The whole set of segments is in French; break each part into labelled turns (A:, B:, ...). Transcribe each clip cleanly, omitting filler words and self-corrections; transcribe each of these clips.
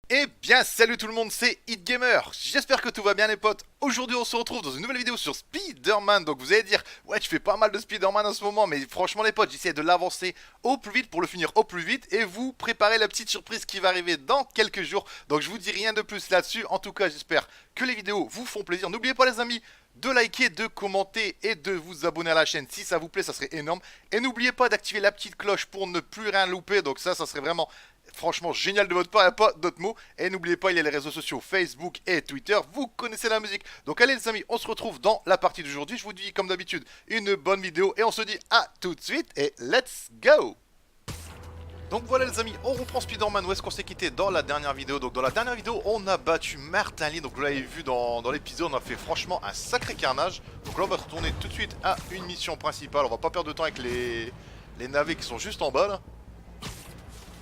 A: Eh bien salut tout le monde, c'est HitGamer. J'espère que tout va bien les potes. Aujourd'hui on se retrouve dans une nouvelle vidéo sur Spider-Man. Donc vous allez dire, ouais tu fais pas mal de Spider-Man en ce moment. Mais franchement les potes, j'essaie de l'avancer au plus vite pour le finir au plus vite. Et vous préparez la petite surprise qui va arriver dans quelques jours. Donc je vous dis rien de plus là-dessus. En tout cas j'espère que les vidéos vous font plaisir. N'oubliez pas les amis de liker, de commenter et de vous abonner à la chaîne si ça vous plaît, ça serait énorme. Et n'oubliez pas d'activer la petite cloche pour ne plus rien louper. Donc ça serait vraiment franchement génial de votre part, il n'y a pas d'autres mots. Et n'oubliez pas, il y a les réseaux sociaux Facebook et Twitter. Vous connaissez la musique. Donc allez les amis, on se retrouve dans la partie d'aujourd'hui. Je vous dis comme d'habitude une bonne vidéo. Et on se dit à tout de suite et let's go. Donc voilà les amis, on reprend Spider-Man, où est-ce qu'on s'est quitté dans la dernière vidéo. Donc dans la dernière vidéo, on a battu Martin Lee. Donc vous l'avez vu dans l'épisode, on a fait franchement un sacré carnage. Donc là on va retourner tout de suite à une mission principale. On va pas perdre de temps avec les navets qui sont juste en bas là.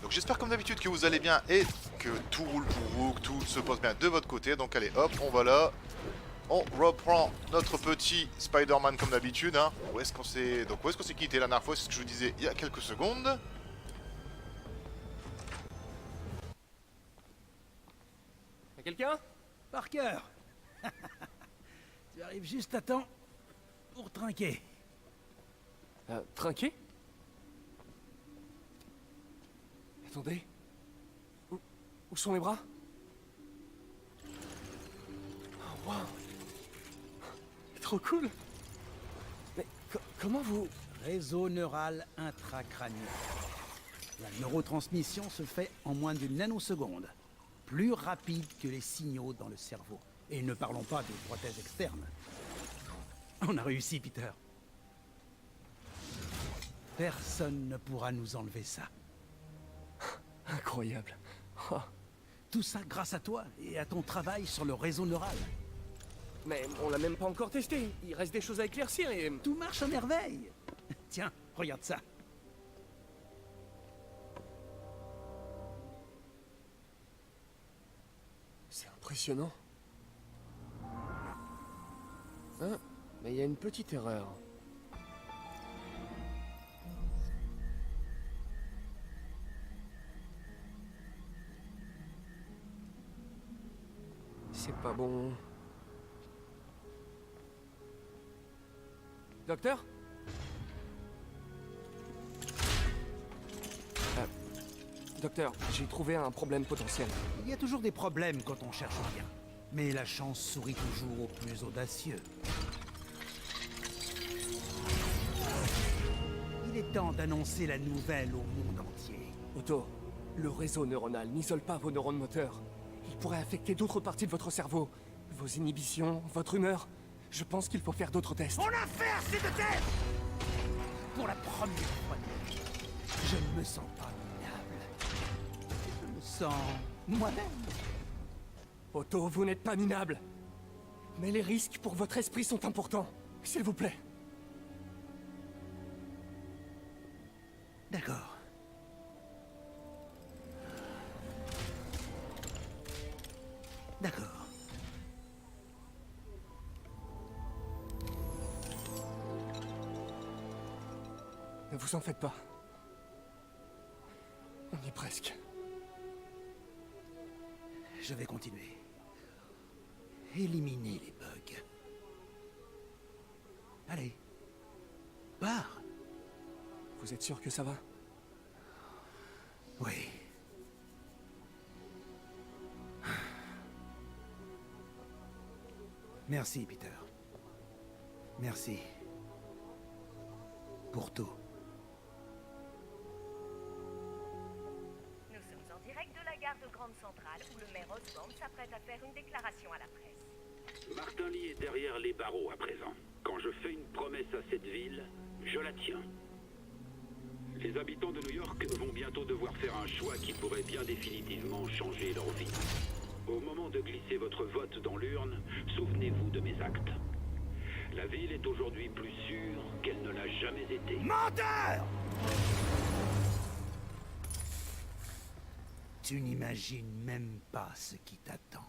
A: Donc j'espère comme d'habitude que vous allez bien et que tout roule pour vous, que tout se passe bien de votre côté. Donc allez hop, on va là. On reprend notre petit Spider-Man comme d'habitude. Hein. Où est-ce qu'on s'est quitté la dernière fois? C'est ce que je vous disais il y a quelques secondes.
B: Y'a quelqu'un?
C: Parker. Tu arrives juste à temps pour trinquer.
B: Trinqué? Attendez. Où sont les bras? Oh, wow. Trop cool. Mais comment vous...
C: Réseau neural intracrânien. La neurotransmission se fait en moins d'une nanoseconde. Plus rapide que les signaux dans le cerveau. Et ne parlons pas des prothèses externes. On a réussi, Peter. Personne ne pourra nous enlever ça.
B: Incroyable. Oh.
C: Tout ça grâce à toi et à ton travail sur le réseau neural.
B: Mais on l'a même pas encore testé. Il reste des choses à éclaircir et...
C: Tout marche à merveille. Tiens, regarde ça.
B: C'est impressionnant. Hein? Mais il y a une petite erreur. C'est pas bon. Docteur? Docteur, j'ai trouvé un problème potentiel.
C: Il y a toujours des problèmes quand on cherche rien. Mais la chance sourit toujours aux plus audacieux. Il est temps d'annoncer la nouvelle au monde entier.
B: Otto, le réseau neuronal n'isole pas vos neurones moteurs. Il pourrait affecter d'autres parties de votre cerveau. Vos inhibitions, votre humeur. Je pense qu'il faut faire d'autres tests.
C: On a fait assez de tests! Pour la première fois de ma vie, je ne me sens pas minable. Je me sens moi-même.
B: Otto, vous n'êtes pas minable. Mais les risques pour votre esprit sont importants. S'il vous plaît.
C: D'accord. D'accord.
B: Ne vous en faites pas. On y est presque.
C: Je vais continuer. Éliminer les bugs. Allez. Pars.
B: Vous êtes sûr que ça va?
C: Oui. Merci, Peter. Merci. Pour tout.
D: Nous sommes en direct de la gare de Grande Centrale où le maire Osborn s'apprête à faire une déclaration à la presse.
E: Martin Lee est derrière les barreaux à présent. Quand je fais une promesse à cette ville, je la tiens. Les habitants de New York vont bientôt devoir faire un choix qui pourrait bien définitivement changer leur vie. Au moment de glisser votre vote dans l'urne, souvenez-vous de mes actes. La ville est aujourd'hui plus sûre qu'elle ne l'a jamais été.
C: Menteur! Tu n'imagines même pas ce qui t'attend.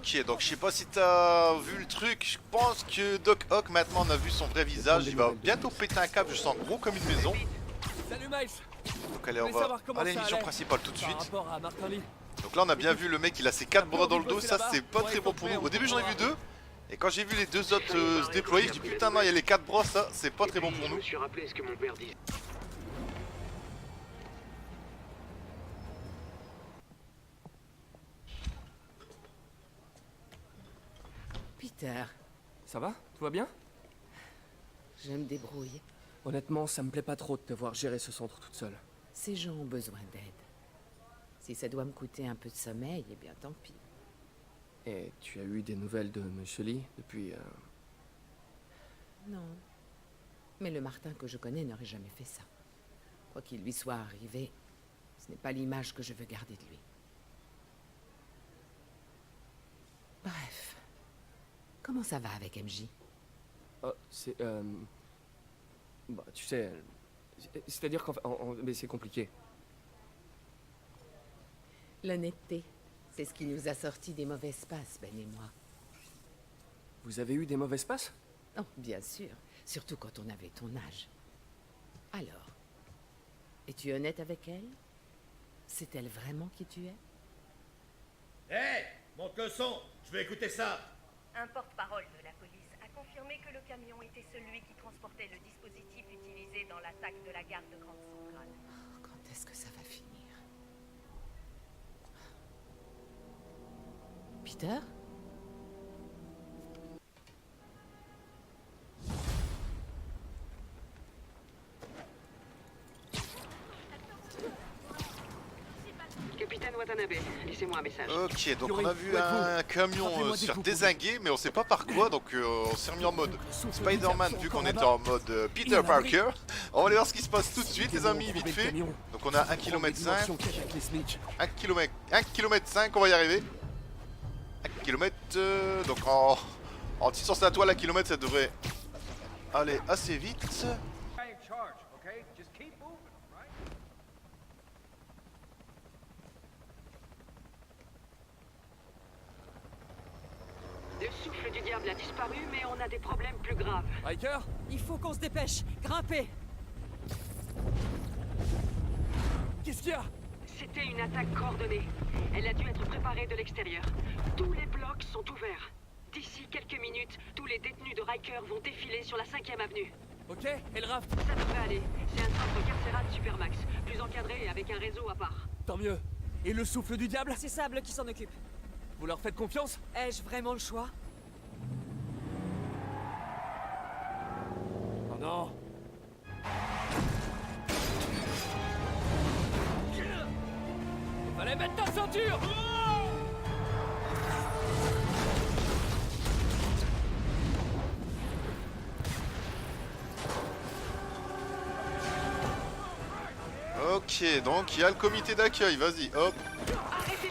A: Ok, donc je sais pas si t'as vu le truc, je pense que Doc Ock maintenant on a vu son vrai visage, il va bientôt péter un câble, je sens gros comme une maison.
B: Salut Miles.
A: Donc allez, on va aller à la mission principale tout de
B: Par
A: suite.
B: rapport à Martin Lee.
A: Donc là on a bien vu le mec, il a ses 4 bras dans le dos, ça c'est pas très bon pour nous. Au début j'en ai vu 2, et quand j'ai vu les 2 autres se déployer, je dis putain non, il y a les 4 bras, ça c'est pas très bon pour
E: Je
A: nous.
E: me suis rappelé ce que mon père disait.
F: Peter,
B: Ça va? Tout va bien?
F: je me débrouille.
B: Honnêtement, ça me plaît pas trop de te voir gérer ce centre toute seule.
F: Ces gens ont besoin d'aide. Si ça doit me coûter un peu de sommeil, eh bien tant pis.
B: Et tu as eu des nouvelles de Monsieur Lee depuis...
F: Non. Mais le Martin que je connais n'aurait jamais fait ça. Quoi qu'il lui soit arrivé, ce n'est pas l'image que je veux garder de lui. Bref. Comment ça va avec MJ?
B: Oh, c'est... Bah, tu sais... C'est-à-dire qu'en fait... mais c'est compliqué.
F: L'honnêteté, c'est ce qui nous a sortis des mauvaises passes, Ben et moi.
B: Vous avez eu des mauvaises passes?
F: Oh, bien sûr. Surtout quand on avait ton âge. Alors, es-tu honnête avec elle? C'est elle vraiment qui tu es?
G: Hé, monte le son, je veux écouter ça.
D: Un porte-parole de la police a confirmé que le camion était celui qui transportait le dispositif utilisé dans l'attaque de la gare de Grande Centrale.
F: Oh, quand est-ce que ça va finir? Peter?
H: Capitaine Watanabe, laissez-moi un message.
A: Ok, donc
B: Yuri,
A: on a vu
B: où êtes-vous?
A: un camion
B: Rappelez-moi
A: se
B: dès
A: faire
B: que vous
A: dézinguer, mais on sait pas par quoi, donc on s'est remis en mode
B: Souffle
A: Spider-Man
B: du
A: vu
B: diable
A: qu'on était
B: encore
A: en mode
B: Il
A: Peter
B: a l'abri.
A: Parker. On va aller voir ce qui se passe tout de suite les amis,
B: Trouver
A: vite
B: le
A: fait.
B: camion.
A: Donc on a 1
B: Prendre
A: km
B: des
A: 5,
B: dimensions quête avec les SMIC.
A: 1 km 5, on va y arriver. 1 km, donc en tissant la toile à kilomètre ça devrait aller assez vite.
H: Le souffle du diable a disparu, mais on a des problèmes plus graves.
B: Riker?
I: Il faut qu'on se dépêche. Grimpez.
B: Qu'est-ce qu'il y a?
H: C'était une attaque coordonnée. Elle a dû être préparée de l'extérieur. Tous les blocs sont ouverts. D'ici quelques minutes, tous les détenus de Riker vont défiler sur la 5e avenue.
B: Ok, et le raft?
H: Ça devrait aller. C'est un centre carcéral Supermax, plus encadré et avec un réseau à part.
B: Tant mieux. Et le souffle du diable?
I: C'est Sable qui s'en occupe.
B: Vous leur faites confiance?
I: Ai-je vraiment le choix?
B: Oh non. Fallait mettre ta ceinture!
A: Ok, donc il y a le comité d'accueil, vas-y, hop.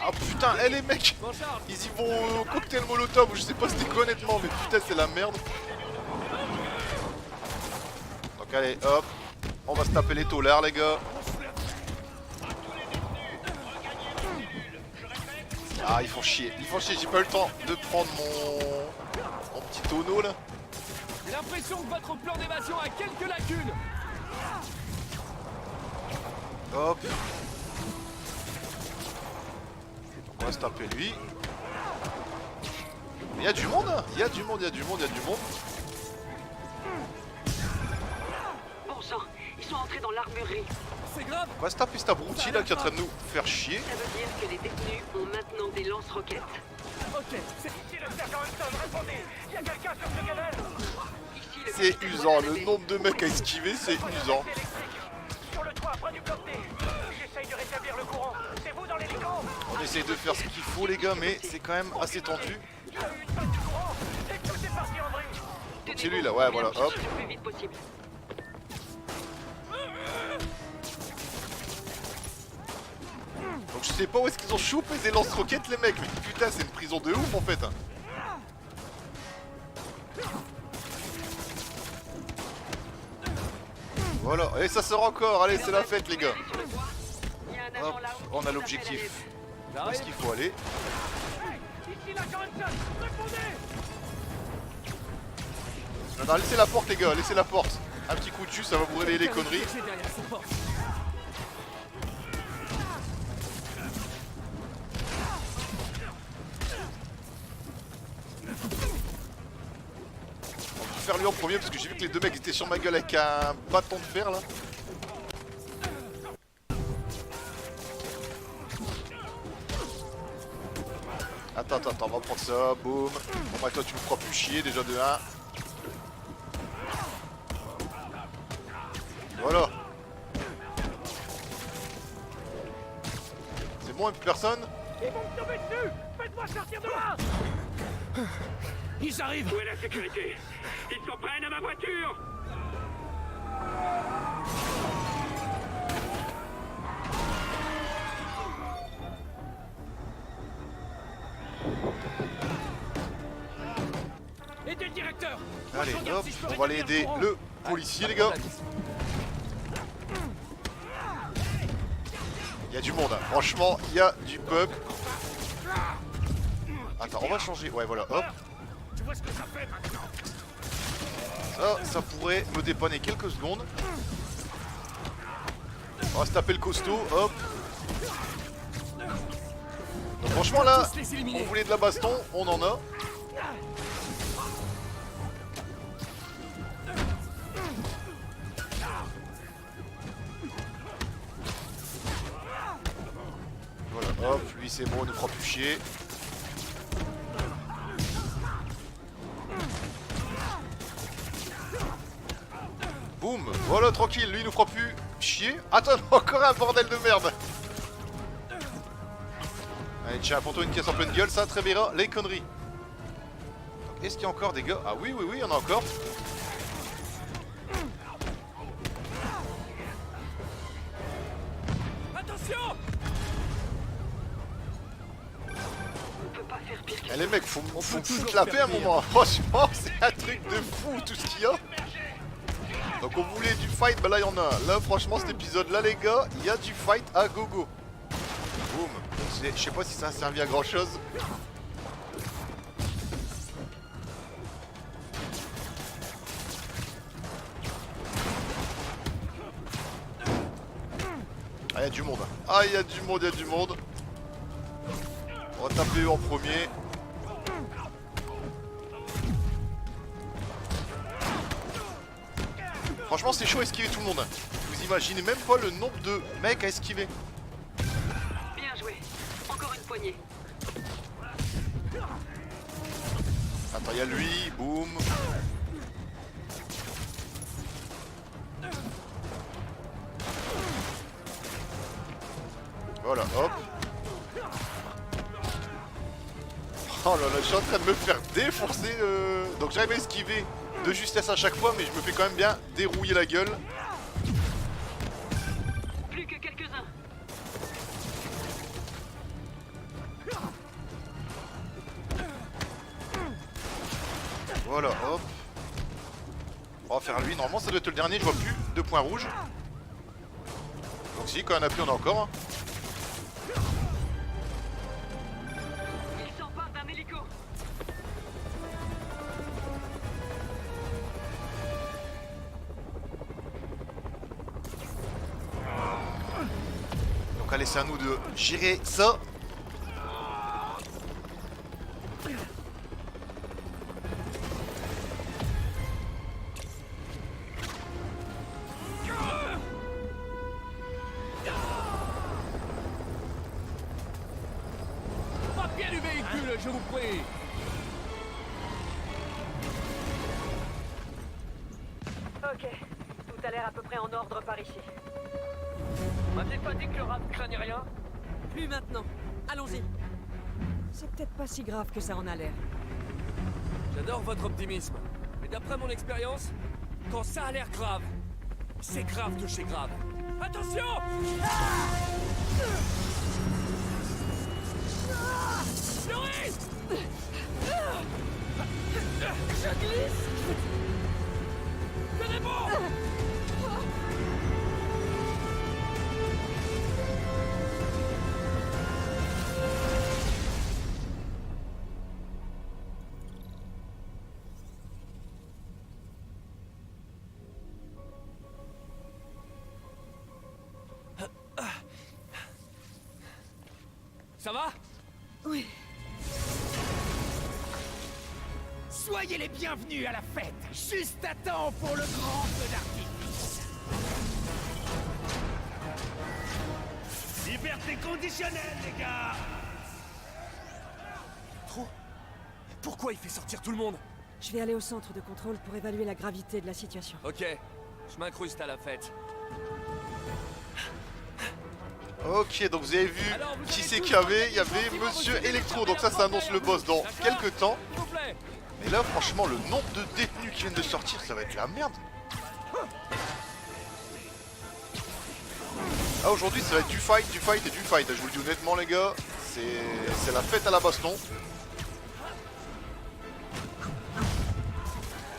A: Ah putain, les mecs,
B: M'en charge!
A: ils y vont au cocktail molotov ou je sais pas c'était quoi honnêtement, mais putain c'est la merde. Donc allez, hop, on va se taper les taulards les gars. Ah ils font chier, j'ai pas eu le temps de prendre mon petit tonneau là.
B: J'ai l'impression que votre plan d'évasion a quelques lacunes!
A: Hop. Donc on va se taper lui. Mais il y a du monde, hein. Il y a du monde.
H: Bon sang, ils sont entrés dans l'armurerie.
B: C'est grave!
A: On va se taper cet abruti là qui est en train de nous faire chier.
H: Ça veut dire que les détenus ont maintenant des lance-roquettes.
B: Ok, c'est...
H: Ici le sergent Hudson, répondez. Il y a quelqu'un sur ce canal. Ici le
A: C'est
H: capitaine
A: usant,
H: Watanabe.
A: le nombre de mecs à esquiver c'est usant.
G: Sur le toit, près du bloc D. J'essaye de rétablir le courant. C'est vous dans l'hélico?
A: On essaye de faire ce qu'il faut les gars mais c'est quand même assez tendu.
G: Il y a eu une panne du courant et tout est parti en vrille.
H: Tenez
A: C'est lui,
H: bon,
A: là, ouais,
H: on vient
A: voilà,
H: de chercher
A: hop.
H: le plus vite possible.
A: Donc je sais pas où est-ce qu'ils ont chopé des lance-roquettes les mecs, mais putain c'est une prison de ouf en fait. Voilà, et ça sort encore, allez c'est la fête les gars.
H: Sur le toit, il y a un
A: Hop,
H: agent là-haut qui
A: on a
H: nous appelle à
A: l'objectif.
H: l'aide.
A: Où est-ce qu'il faut aller?
G: Ici l'agent Johnson, répondez!
A: Non, laissez la porte les gars, laissez la porte. Un petit coup de jus, ça va vous réveiller les conneries.
B: Piégé derrière ces portes.
A: On va faire lui en premier parce que j'ai vu que les deux mecs étaient sur ma gueule avec un bâton de fer là. Attends, on va prendre ça, boum. Bon bah toi tu me feras plus chier déjà de 1. Voilà. C'est bon, et plus personne?
G: Ils vont me tomber dessus! Faites-moi sortir de là!
C: Ils arrivent!
E: Où est la sécurité? Ils s'en prennent à ma voiture!
G: Aidez le directeur!
A: Allez,
G: Je regarde
A: hop,
G: si je peux
A: on va aller
G: rétablir
A: aider
G: le courant.
A: le policier les gars. Il y a du monde, hein. Franchement, il y a du peuple. Attends, on va changer. Ouais, voilà, hop.
G: Tu vois ce que ça fait maintenant?
A: Ça pourrait me dépanner quelques secondes. On va se taper le costaud, hop. Donc, franchement, là, on voulait de la baston, on en a. Voilà, hop, lui c'est bon, il ne fera plus chier. Boum, voilà, tranquille, lui il nous fera plus chier. Attends, encore un bordel de merde. Allez, tiens, pour toi une caisse en pleine gueule, ça, très bien, les conneries. Est-ce qu'il y a encore des gars? Ah oui, il y en a encore.
G: Attention!
H: On peut pas faire pire que
A: Eh les mecs, faut me foutre la paix à un moment. Franchement, c'est un truc de fou tout ce qu'il y a. Donc on voulait du fight, bah là il y en a. Là franchement cet épisode là les gars, il y a du fight à gogo. Boum. Je sais pas si ça a servi à grand chose. Ah il y a du monde. Ah il y a du monde. On va taper eux en premier. Franchement c'est chaud à esquiver tout le monde. Vous imaginez même pas le nombre de mecs à esquiver.
H: bien joué. Encore une poignée.
A: Attends, il y a lui, boum. Voilà, hop. Oh là là, je suis en train de me faire défoncer. Donc j'arrive à esquiver de justesse à chaque fois, mais je me fais quand même bien dérouiller la gueule.
H: Plus que quelques-uns.
A: Voilà, hop. On va faire lui, normalement ça doit être le dernier, je vois plus. 2 points rouges. Donc si, quand on a plus, on a encore.
H: Ils s'emparent d'un hélico.
A: Donc allez, c'est à nous de gérer ça.
B: Papier du véhicule, je vous prie.
H: Ok. Tout a l'air à peu près en ordre par ici.
G: M'avez pas dit que le rap craignait rien?
I: Plus maintenant. Allons-y. C'est peut-être pas si grave que ça en a l'air.
B: J'adore votre optimisme. Mais d'après mon expérience, quand ça a l'air grave, c'est grave de chez grave. Attention! Laurie! Je glisse! Tenez bon! Ça va?
I: Oui.
C: Soyez les bienvenus à la fête. Juste à temps pour le grand feu d'artifice.
G: Liberté conditionnelle, les gars.
B: Trop? Pourquoi il fait sortir tout le monde?
I: Je vais aller au centre de contrôle pour évaluer la gravité de la situation.
B: Ok, je m'incruste à la fête.
A: Ok, donc vous avez vu
B: Alors, vous
A: qui
B: avez
A: c'est
B: tous
A: qu'il y avait?
B: marqué
A: Il y avait
B: gentiment
A: Monsieur
B: votre
A: Electro, donc ça annonce le boss dans
B: D'accord
A: quelques temps.
B: S'il vous plaît.
A: Mais là franchement le nombre de détenus qui viennent de sortir, ça va être la merde. Ah aujourd'hui ça va être du fight et du fight, je vous le dis honnêtement les gars, c'est la fête à la baston.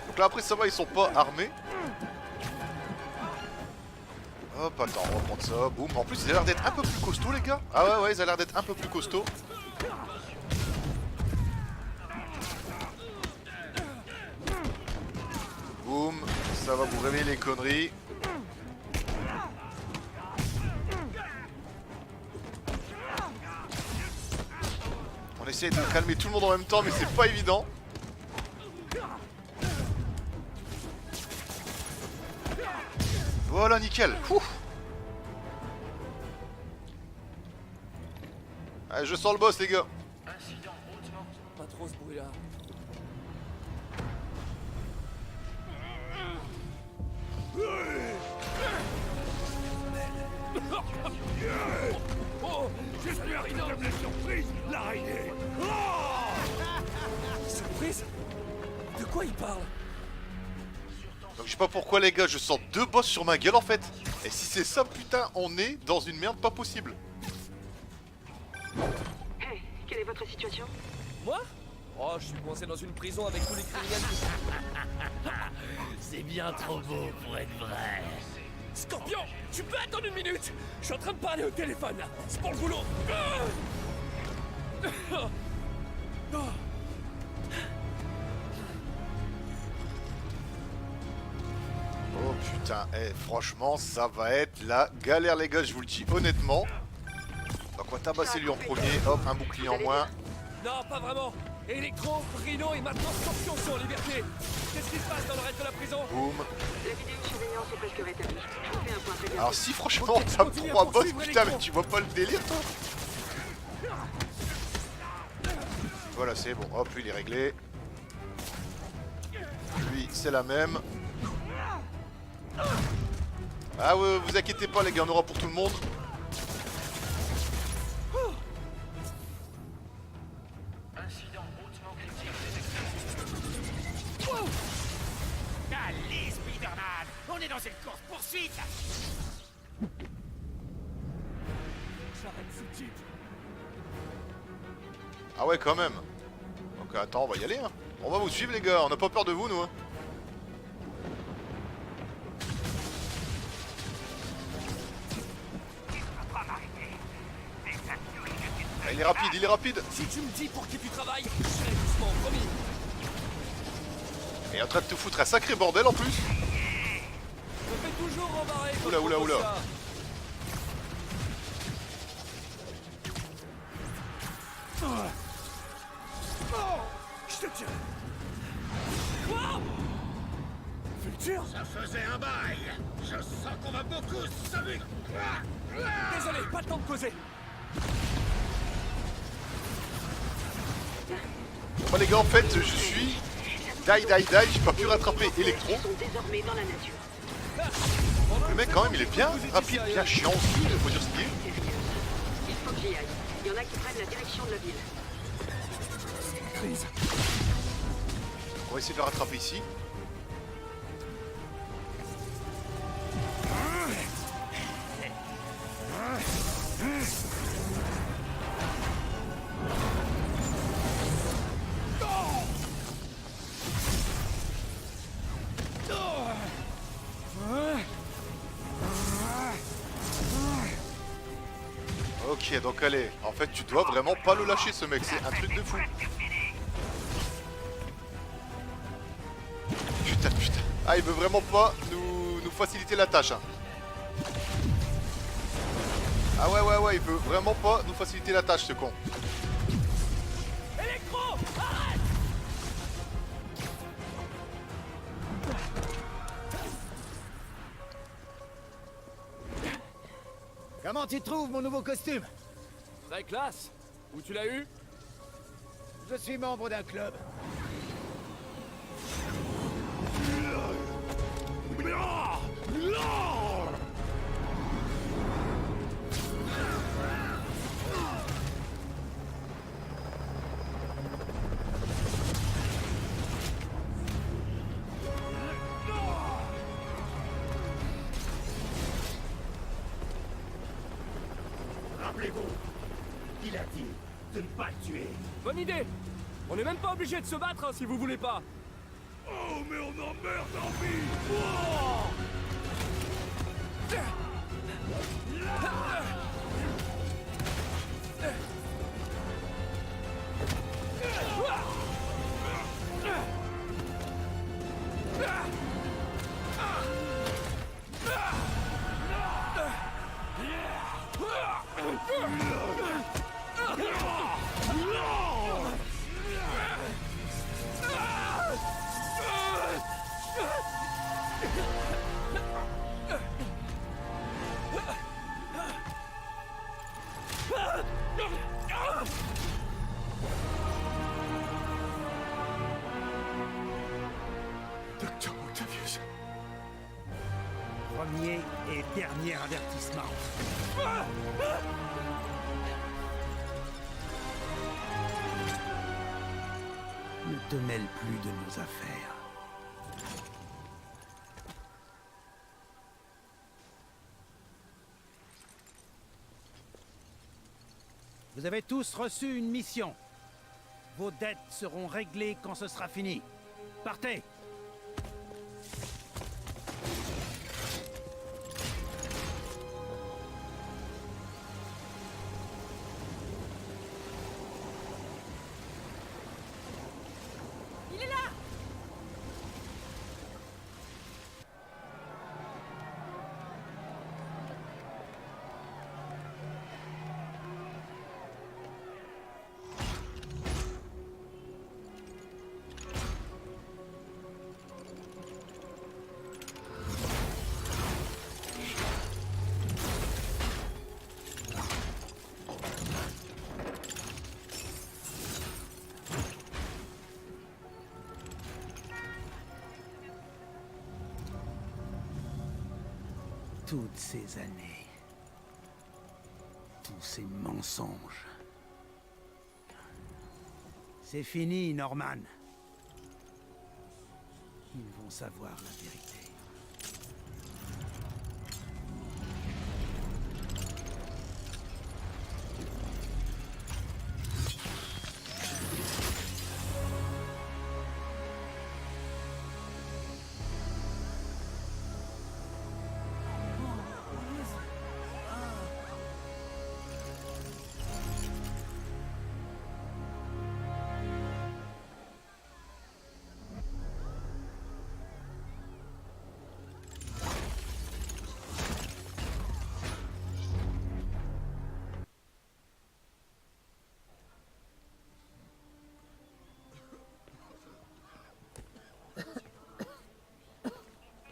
A: Donc là après ça va, ils sont pas armés. Hop, attends, on va prendre ça, boum. En plus, ils ont l'air d'être un peu plus costauds, les gars. Ah ouais, ils ont l'air d'être un peu plus costauds. Boum, ça va vous réveiller les conneries. On essaye de calmer tout le monde en même temps, mais c'est pas évident. Voilà, nickel. Ouh. Allez, je sens le boss, les gars.
B: Pas trop ce bruit-là. Oh, j'ai salué un énorme surprise, l'araignée. Surprise? De quoi il parle?
A: Donc je sais pas pourquoi les gars, je sens deux boss sur ma gueule en fait. Et si c'est ça, putain, on est dans une merde pas possible.
H: Hey, quelle est votre situation?
B: Moi? Oh, je suis coincé dans une prison avec tous les criminels.
G: C'est bien trop beau pour être vrai.
B: Scorpion, tu peux attendre une minute? Je suis en train de parler au téléphone là. C'est pour le boulot.
A: Oh putain, franchement, ça va être la galère les gars, je vous le dis honnêtement. Donc on va tabasser lui en premier, hop, un bouclier en moins.
B: Non, pas vraiment. Électro, Rhino et maintenant Scorpion sont en liberté. Qu'est-ce qui se passe dans le reste de la prison?
A: Boum.
H: La vidéosurveillance est presque rétablie. Je vous fais un point très bientôt.
A: Alors si franchement t'as
B: continue à
A: 3 boss,
B: poursuivre
A: putain
B: Electro.
A: mais tu vois pas le délire toi? Voilà c'est bon, hop lui il est réglé. Lui c'est la même. Ah ouais, vous inquiétez pas les gars, on aura pour tout le monde.
G: Allez, Spider-Man, on est dans une course-poursuite.
B: J'arrête ce type.
A: Ah ouais quand même. Donc attends, on va y aller hein. On va vous suivre les gars, on n'a pas peur de vous nous hein. Ah, il est rapide, il est rapide.
B: Si tu me dis pour qui tu travailles, je serai doucement, promis.
A: Il est en train de te foutre un sacré bordel en plus.
B: Je fais toujours rembarrer. quand
A: Oula,
B: je
A: oula,
B: propose
A: oula.
B: ça. Je te tiens. Quoi? Vulture?
G: Ça faisait un bail. Je sens qu'on va beaucoup s'amuser.
B: Désolé, pas le temps de causer.
A: Bon les gars en fait je suis die, j'ai pas pu rattraper Electro.
H: Ils sont désormais dans la nature.
A: Le mec quand même il est bien rapide, bien chiant aussi, faut dire ce qu'il est.
H: Sérieux. Il faut que j'y aille. Il y en a qui prennent la direction de la ville.
B: Prise.
A: On va essayer de le rattraper ici. Ok donc allez, en fait tu dois vraiment pas le lâcher ce mec, c'est un truc de fou. Putain. Ah il veut vraiment pas nous faciliter la tâche hein. Ah ouais, il veut vraiment pas nous faciliter la tâche, ce con.
B: Electro, arrête!
C: Comment tu trouves mon nouveau costume?
B: Très classe. Où tu l'as eu?
C: Je suis membre d'un club.
G: Rappelez-vous, il a dit de ne pas le tuer.
B: Bonne idée. On n'est même pas obligé de se battre hein, si vous voulez pas.
G: Oh, mais on en meurt d'envie. Oh.
B: Docteur Octavius.
C: Premier et dernier avertissement. Ne te mêle plus de nos affaires. Vous avez tous reçu une mission. Vos dettes seront réglées quand ce sera fini. Partez!
I: Il est là!
C: Toutes ces années. Tous ces mensonges. C'est fini, Norman. Ils vont savoir la vérité.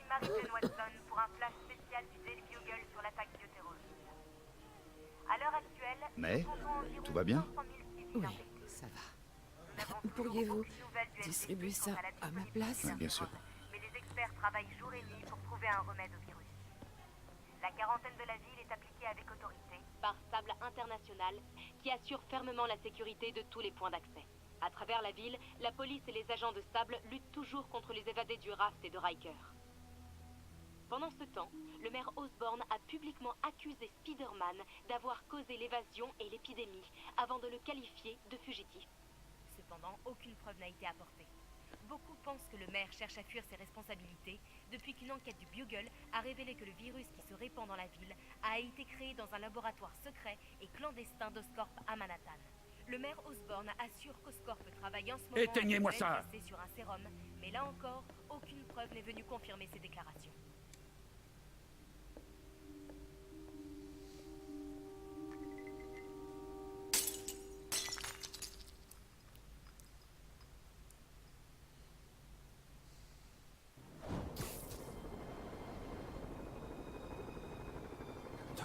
D: Martin Watson pour un flash spécial du Daily Bugle sur l'attaque bioterroriste. À l'heure actuelle,
J: Mais,
D: nous comptons environ
J: tout va bien
D: 500 000 civils
F: Oui,
D: infectés.
F: ça va.
D: Nous n'avons toujours
F: Pourriez-vous
D: aucune nouvelle du
F: distribuer
D: LCC
F: ça
D: quant à la
F: à ma
D: disponibilité
F: place?
D: d'un
J: Bien sûr.
D: vaccin, mais les experts travaillent jour et nuit pour trouver un remède au virus. La quarantaine de la ville est appliquée avec autorité par Sable International, qui assure fermement la sécurité de tous les points d'accès. À travers la ville, la police et les agents de Sable luttent toujours contre les évadés du Raft et de Riker. Pendant ce temps, le maire Osborn a publiquement accusé Spider-Man d'avoir causé l'évasion et l'épidémie, avant de le qualifier de fugitif. Cependant, aucune preuve n'a été apportée. Beaucoup pensent que le maire cherche à fuir ses responsabilités depuis qu'une enquête du Bugle a révélé que le virus qui se répand dans la ville a été créé dans un laboratoire secret et clandestin d'Oscorp à Manhattan. Le maire Osborn assure qu'Oscorp travaille en ce moment
C: Éteignez-moi
D: avec
C: ça.
D: le NSC sur un sérum, mais là encore, aucune preuve n'est venue confirmer ces déclarations.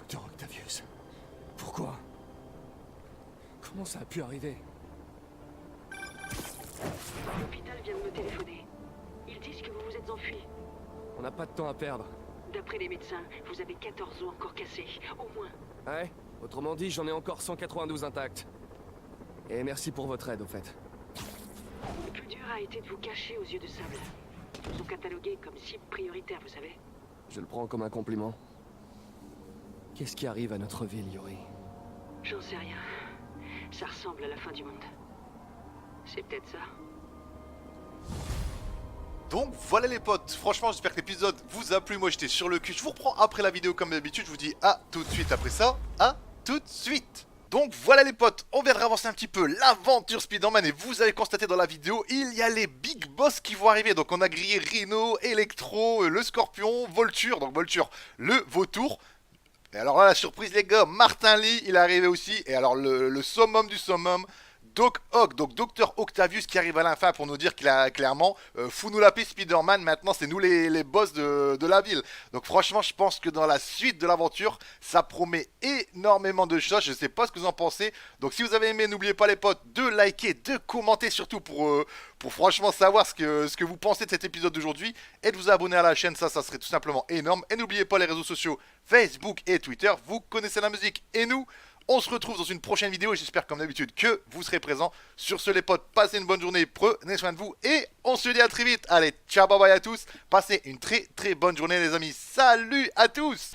B: Docteur Octavius, pourquoi? Comment ça a pu arriver?
H: L'hôpital vient de me téléphoner. Ils disent que vous vous êtes enfui.
B: On n'a pas de temps à perdre.
H: D'après les médecins, vous avez 14 os encore cassés, au moins.
B: Ouais, autrement dit, j'en ai encore 192 intacts. Et merci pour votre aide, au fait.
H: Le plus dur a été de vous cacher aux yeux de sable. Ils vous ont catalogué comme cible prioritaire, vous savez.
B: Je le prends comme un compliment. Qu'est-ce qui arrive à notre ville, Yuri?
H: J'en sais rien. Ça ressemble à la fin du monde. C'est peut-être ça.
A: Donc voilà les potes, franchement j'espère que l'épisode vous a plu, moi j'étais sur le cul. Je vous reprends après la vidéo comme d'habitude, je vous dis à tout de suite après ça, à tout de suite. Donc voilà les potes, on vient de avancer un petit peu l'aventure Spider-Man et vous avez constaté dans la vidéo, il y a les big boss qui vont arriver. Donc on a grillé Rhino, Electro, le Scorpion, Vulture, donc Vulture, le Vautour. Et alors là la surprise les gars, Martin Lee il est arrivé aussi. Et alors le summum du summum, Doc Ock, donc Docteur Octavius qui arrive à la fin pour nous dire qu'il a clairement fous-nous la paix Spider-Man, maintenant c'est nous les boss de la ville. Donc franchement je pense que dans la suite de l'aventure ça promet énormément de choses, je sais pas ce que vous en pensez. Donc si vous avez aimé n'oubliez pas les potes de liker, de commenter surtout pour franchement savoir ce que vous pensez de cet épisode d'aujourd'hui. Et de vous abonner à la chaîne, ça serait tout simplement énorme. Et n'oubliez pas les réseaux sociaux Facebook et Twitter, vous connaissez la musique. Et nous on se retrouve dans une prochaine vidéo et j'espère comme d'habitude que vous serez présents. Sur ce les potes, passez une bonne journée, prenez soin de vous et on se dit à très vite. Allez, ciao, bye bye à tous, passez une très très bonne journée les amis, salut à tous.